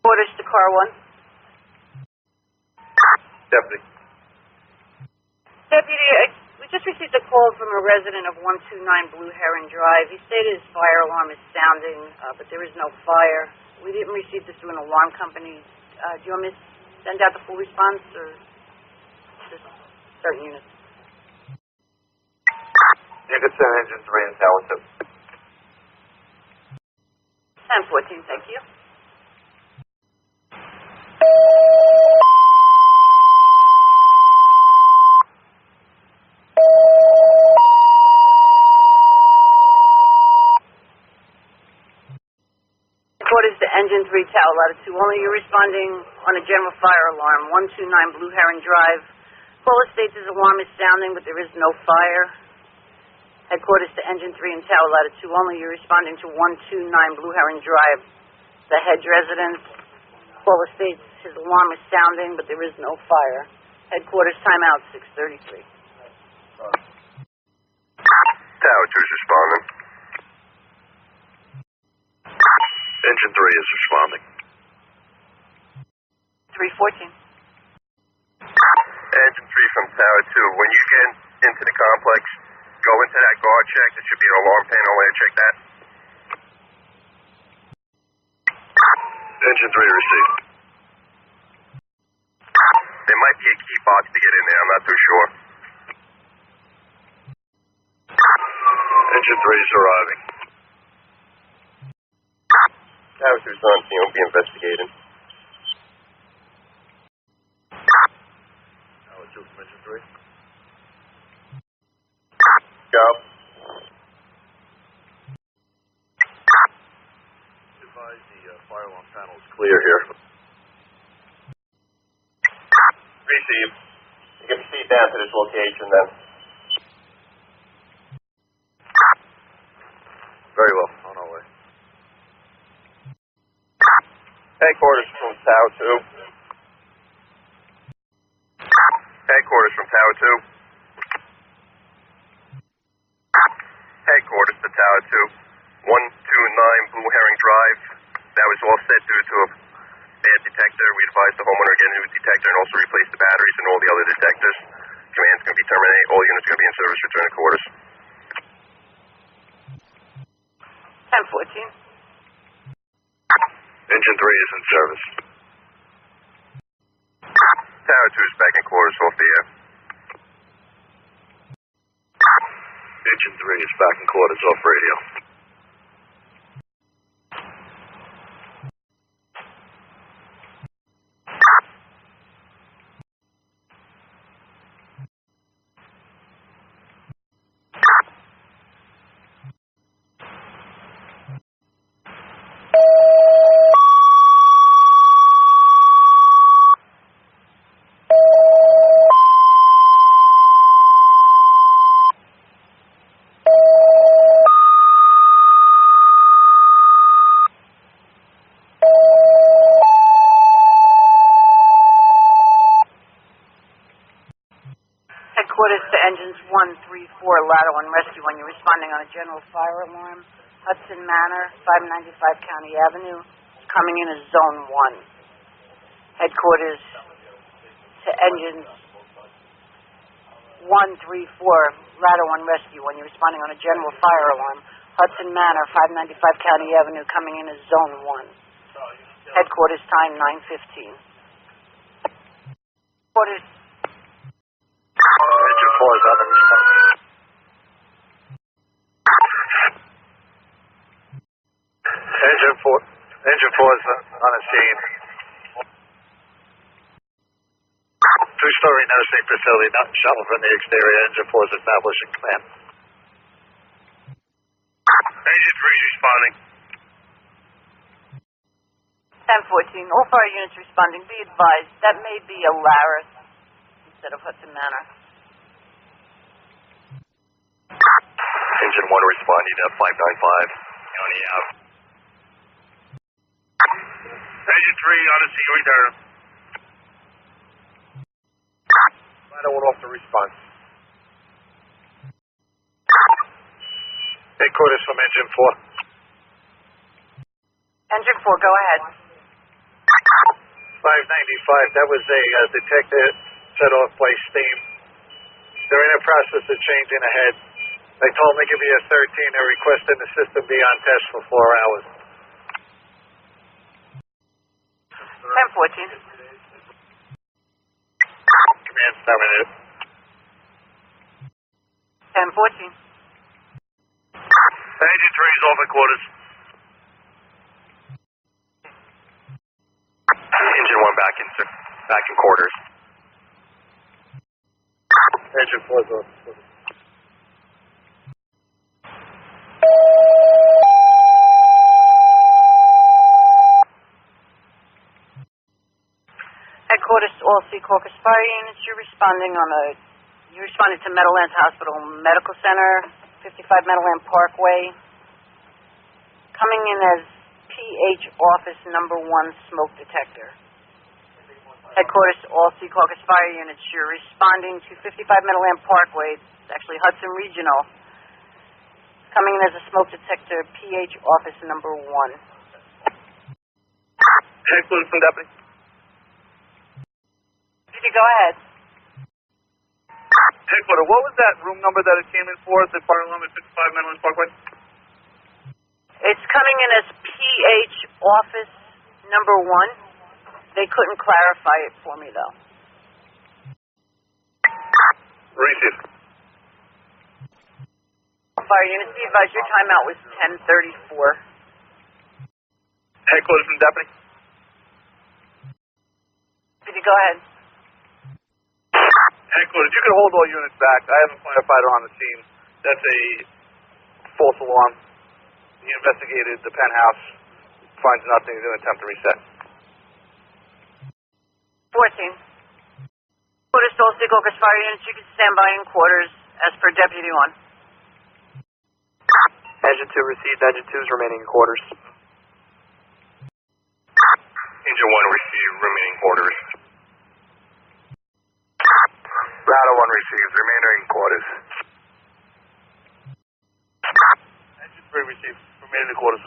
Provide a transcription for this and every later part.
Orders to car 1. Deputy. Deputy, we just received a call from a resident of 129 Blue Heron Drive. He stated his fire alarm is sounding, but there is no fire. We didn't receive this through an alarm company. Do you want me to send out the full response or just certain units? You could send engine 3 and tower 2. 1014, thank you. Orders to engine 3, tower ladder 2. Only you're responding on a general fire alarm. 129 Blue Heron Drive. Caller states his alarm is sounding, but there is no fire. Headquarters to engine 3 and tower ladder 2. Only you're responding to 129 Blue Heron Drive. The Hedge residence. Caller states his alarm is sounding, but there is no fire. Headquarters timeout 6:33. Tower 2 is responding. Engine 3 is responding. 314. Engine 3 from Tower 2. When you get into the complex, go into that guard check. There should be an alarm panel there. Check that. Engine 3 received. There might be a key box to get in there. I'm not too sure. Engine 3 is arriving. Tower 2's on scene. We'll be investigating. Tower 2 from Engine 3. Go. Advise the fire alarm panel is clear here. Receive. You can proceed down to this location then. Very well. On our way. Headquarters from Tower 2. Headquarters from Tower 2. Headquarters to Tower 2. 129 Blue Heron Drive. That was all set due to a bad detector. We advised the homeowner to get a new detector and also replace the batteries and all the other detectors. Command's going to be terminated. All units going to be in service. Return to quarters. 1014. Engine 3 is in service. Tower 2 is back in quarters off the air. Engine 3 is back in quarters off radio. Headquarters to engines 1, 3, 4, ladder 1 rescue when you're responding on a general fire alarm. Hudson Manor, 595 County Avenue, coming in as zone 1. Headquarters to engines 1, 3, 4, ladder 1 rescue when you're responding on a general fire alarm. Hudson Manor, 595 County Avenue, coming in as zone 1. Headquarters time 9:15. Headquarters. Engine 4 is on the response. Engine 4 is on the scene. Two-story nursing facility, not shuttle from the exterior. Engine 4 is establishing command. Engine 3 is responding. 1014. All fire units responding. Be advised, that may be a Laris instead of Hudson Manor. Engine 1 responding to 595. County out. Engine 3 on the scene, return. Ladder 1 off the response. Headquarters from Engine 4. Engine 4, go ahead. 595. That was a detector set off by steam. They're in the process of changing a head. They told me give me a 13. They're requesting the system be on test for 4 hours. 1014. Command 7. 1014. Agent 3 is off at quarters. Engine 1 back in quarters. Engine 4 is off. Headquarters to all Secaucus fire units. You responded to Meadowlands Hospital Medical Center, 55 Meadowland Parkway. Coming in as PH Office number 1 smoke detector. Headquarters to all Secaucus fire units. You're responding to 55 Meadowland Parkway. It's actually Hudson Regional. Coming in as a smoke detector, PH Office number 1. Headquarters from Deputy. Did you go ahead? Headquarters, what was that room number that it came in for at the fire alarm at 55 Meadowlands Parkway? It's coming in as PH Office number 1. They couldn't clarify it for me, though. Receive. Fire units, be advised your timeout was 10:34. Headquarters from Deputy. Did you go ahead? Headquarters, you can hold all units back. I have a firefighter on the scene. That's a false alarm. He investigated the penthouse, finds nothing, he's going to attempt to reset. 14. Quarters to all Secaucus fire units, you can stand by in quarters as per Deputy 1. Engine 2 received. Engine 2 is remaining in quarters. Engine 1 received. Remaining quarters. Ladder 1 received. Remainder in quarters. Engine 3 received. Remaining in quarters.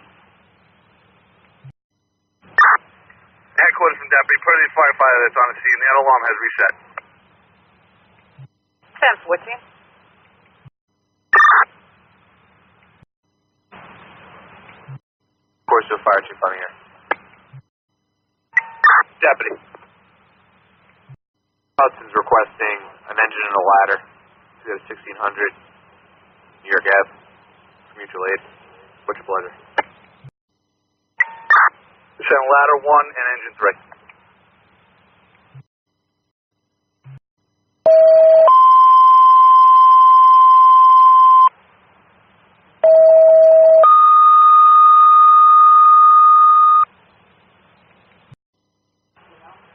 Headquarters from Deputy. Per the firefighter that's on the scene, the alarm has reset. 10:14. Of course, you'll fire chief on here. Deputy. Hudson's requesting an engine and a ladder to go to 1600 New York Ave for mutual aid. What's your pleasure? Send ladder 1 and engine 3.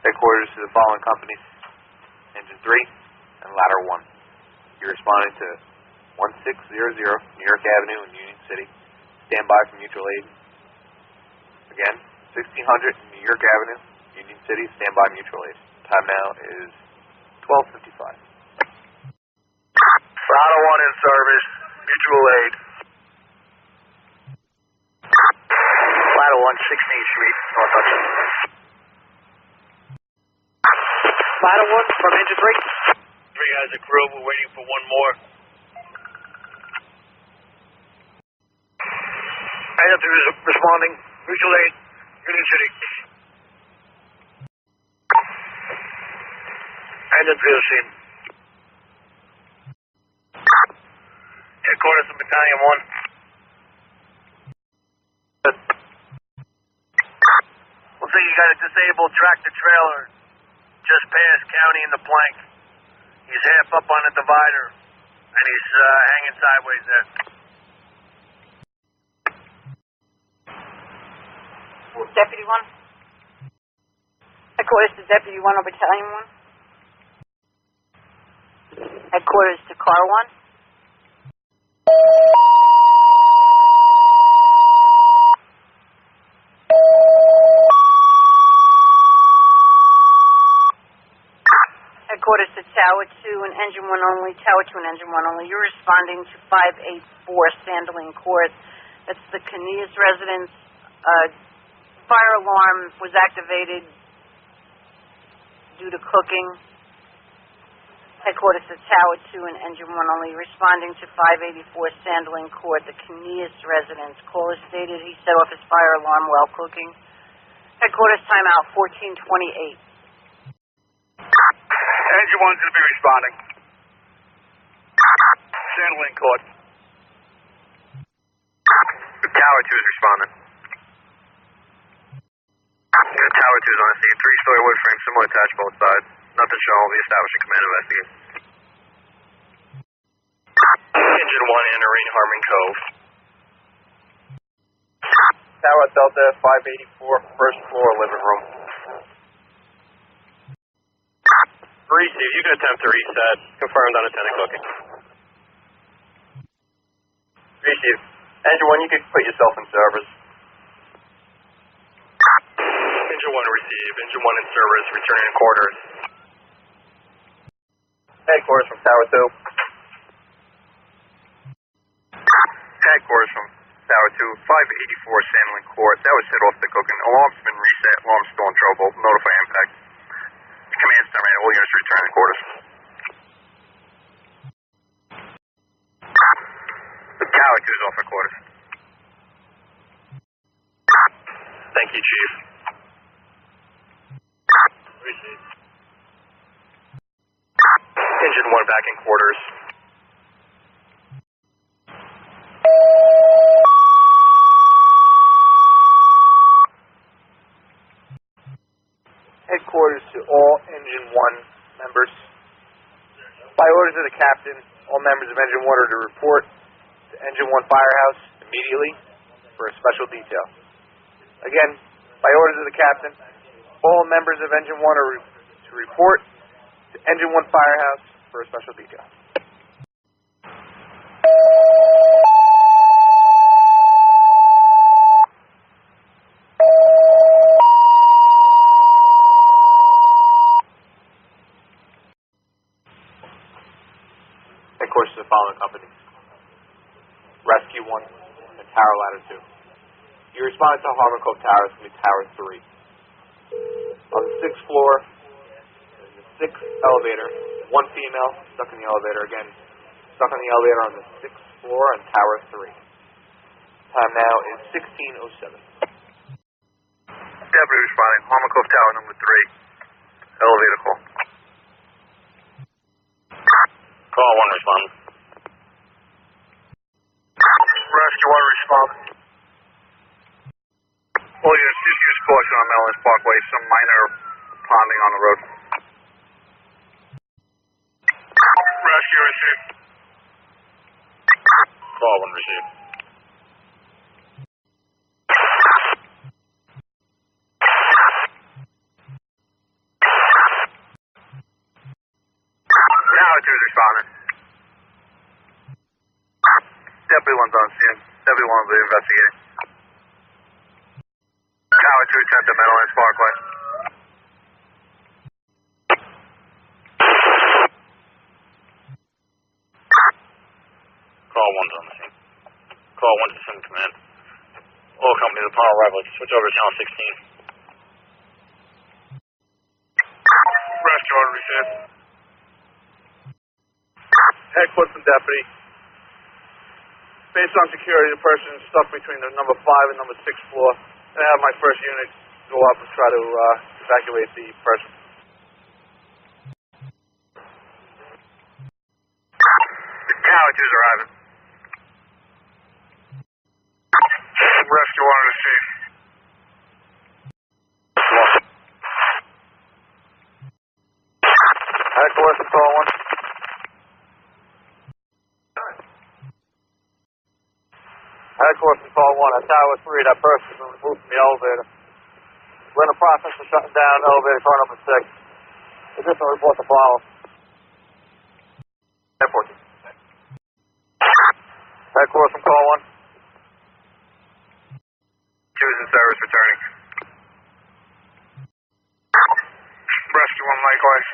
Headquarters to the following companies: Engine 3 and Ladder 1. You're responding to 1600 New York Avenue in Union City. Stand by for mutual aid. Again, 1600 New York Avenue, Union City. Stand by mutual aid. Time now is 12:55. Ladder 1 in service. Mutual aid. Ladder 1, 16th Street, North Hudson. Ladder 1 from engine 3. 3 guys at crew. We're waiting for one more. Engine 3 is responding. Mutual aid. Union City. Engine 3 is seen. Headquarters of Battalion 1. Looks like you got a disabled tractor trailer just past County in the Plank. He's half up on the divider, and he's hanging sideways there. Deputy 1. Headquarters to Deputy 1 or Battalion 1. Headquarters to Car 1. Headquarters to Tower 2 and Engine 1 only. Tower 2 and Engine 1 only. You're responding to 584 Sanderling Court. That's the Caneas residence. Fire alarm was activated due to cooking. Headquarters to Tower 2 and Engine 1 only responding to 584 Sanderling Court, the Caneas residence. Caller stated he set off his fire alarm while cooking. Headquarters timeout 1428. Engine 1's going to be responding. Sanderling Court. Tower 2 is responding. Tower 2 is on the scene. 3-story wood frame, similar attached both sides. Nothing shown. We'll be establishing command investigate. Engine 1 entering Harmon Cove. Tower Delta 584, first floor, living room. Receive. You can attempt to reset. Confirmed unattended cooking. Receive. Engine 1, you can put yourself in service. Engine 1 receive. Engine 1 in service. Returning to quarters. Headquarters from Tower 2. Headquarters from Tower 2, 584 Sanderling Court. That was set off the cooking. Alarm's been reset. Alarm's still in trouble. Notify impact. Command's terminated. All units return to quarters. The Tower 2 is off at quarters. Thank you, Chief. Receive. Engine 1 back in quarters. Headquarters to all Engine 1 members. By orders of the captain, all members of Engine 1 are to report to Engine 1 Firehouse immediately for a special detail. Again, by orders of the captain, all members of Engine 1 are to report to Engine 1 Firehouse for a special detail. Headquarters to the following companies: Rescue 1 and Tower Ladder 2. You responded to Harmon Cove Towers to Tower 3. On the 6th floor, in the 6th elevator, one female stuck in the elevator. Again, stuck on the elevator on the 6th floor on Tower 3. Time now is 16:07. Deputy responding. Harmon Cove Tower number 3. Elevator call. Call 1 respond. Rescue 1 respond. All units, just use caution on Meadowlands Parkway. Some minor ponding on the road. Rescue received. Call 1 received. Tower 2 is responding. Deputy 1's on scene. Deputy 1 will be investigating. Tower 2 sent to Meadowlands Parkway. Call 1's on the scene. Call 1 to send command. All companies upon arrival, switch over to channel 16. Rescue 1 received. Headquarters from Deputy. Based on security, the person is stuck between the number 5 and number 6 floor. And I have my first unit go up and try to evacuate the person. The Tower 2 is arriving. Rescue 1 received. Headquarters from call 1. Headquarters from call 1 at Tower 3. That person has been removed from the elevator. We're in the process of shutting down elevator car number 6. Additional report to follow. Airport. Headquarters from call 1. 2 is in service, returning. Rescue 1 likewise.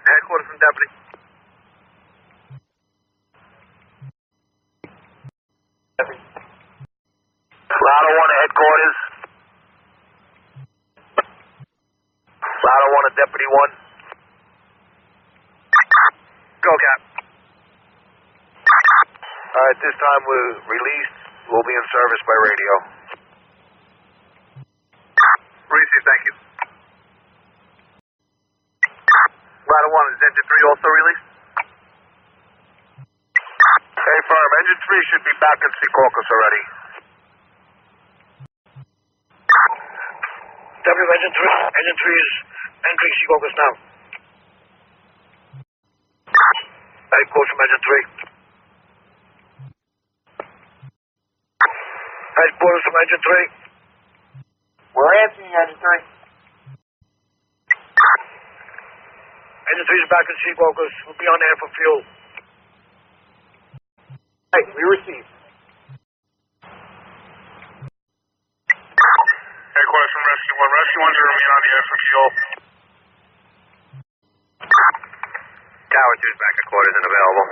Headquarters from Deputy. Ladder 1 at headquarters. Deputy 1. Go, Cap. All right, this time we're released. We'll be in service by radio. Received, thank you. Ladder 1, is Engine 3 also released? Hey, firm, Engine 3 should be back in Secaucus already. Engine 3 is entering Secaucus now. Headquarters from Engine 3. Headquarters from Engine 3. We're answering Engine 3. Engine 3 is back in Secaucus. We'll be on air for fuel. Hey, we received. Headquarters from Rescue 1. Rescue 1's going to remain on the air for fuel. Tower 2's back at quarters and available.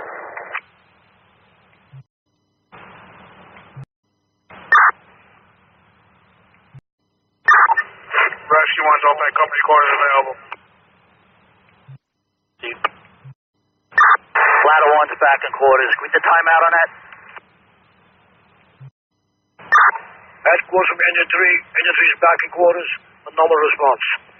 Rescue 1's all back company quarters available. Ladder 1's back in quarters. Can we get the timeout on that? Headquarters from Engine 3. Engine 3 is back in quarters. A normal response.